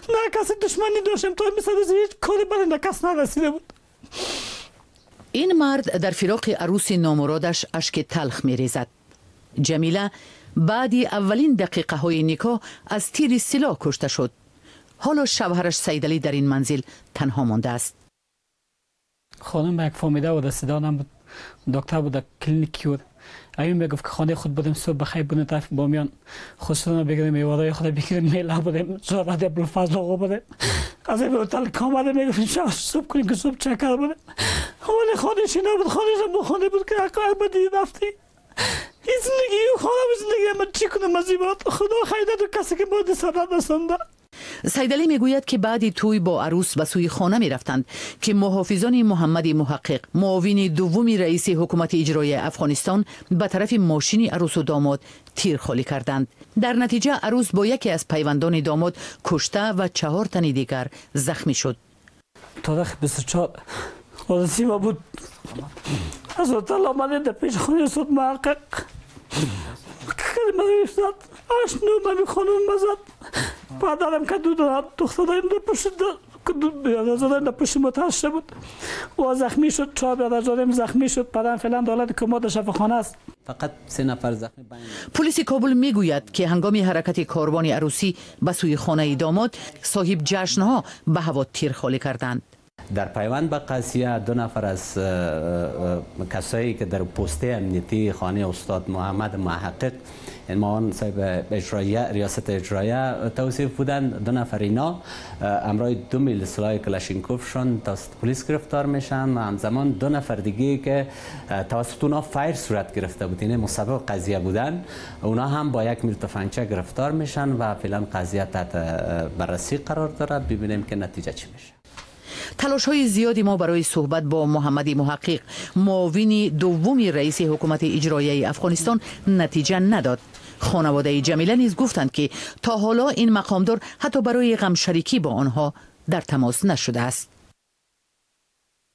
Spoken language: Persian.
نه کسی دشمنی داشتیم تا مثل هیچ کاری برای کس نرسیده بود. این مرد در فراق عروس نامرادش اشک تلخ می ریزد. جمیله بعدی اولین دقیقه های نکاح از تیر سلاح کشته شد. حالا شوهرش سیدعلی در این منزل تنها مانده است. خانم یک فامیده بود، صدانم بود، دکتر بود، کلینیکی بود. ایون میگفت که خانه خود بودیم، صبح بخیر بودیم، طرف بامیان خودشون بگیریم، میوارای خود بگیریم، میله بودیم، زارت ابوالفضل آقا بودیم. از این هتل کامل میگفت انشاءالله صبح کنیم که صبح چکر بودیم. ولی خانه‌ش نبود، خانه‌ش هم خانه بود که اقل بدی رفتی. این زندگی و خانه زندگی من چی کنم از این بعد؟ خدا خیرت و کسی که بعد سرت رسانده. سیدعلی میگوید که بعد توی با عروس به سوی خانه می رفتند که محافظان محمد محقق، معاون دوم رئیس حکومت اجرایی افغانستان، به طرف ماشین عروس و داماد تیر خالی کردند. در نتیجه عروس با یکی از پیوندان داماد کشته و 4 تن دیگر زخمی شد. تاریخ 24 قدسی ما بود. از هتل آمده در پیش خانه صد محقق کلمه ایستاد، آشنو من خانم مزد. پدرم که دخترم در پشت بیادرزادم در پشت متحشه بود و زخمی شد. 4 بیادرزادم زخمی شد. پدرم فعلا دولت کماد شفاخانه است. فقط 3 نفر زخمی. پلیس کابل میگوید که هنگام حرکت کاروان عروسی به سوی خانه داماد، صاحب جشنها به هوا تیر خالی کردند. در پیوند به قضیه 2 نفر از کسایی که در پسته امنیتی خانه استاد محمد محقق، معاون صاحب اجرایه ریاست اجرایه توصیف بودند، 2 نفر اینا همراه 2 میل سلاح کلاشینکوفشون توسط پلیس گرفتار میشن و همزمان 2 نفر دیگه که توسط اونا فایر صورت گرفته بود، یعنی مسبب قضیه بودن، اونا هم با 1 میل تفنگچه گرفتار میشن و فعلا قضیه تحت بررسی قرار داره. ببینیم که نتیجه چی میشه. تلاش های زیادی ما برای صحبت با محمد محقق، معاون دوم رئیس حکومت اجرایی افغانستان، نتیجه نداد. خانواده جمیله نیز گفتند که تا حالا این مقامدار حتی برای غم شریکی با آنها در تماس نشده است.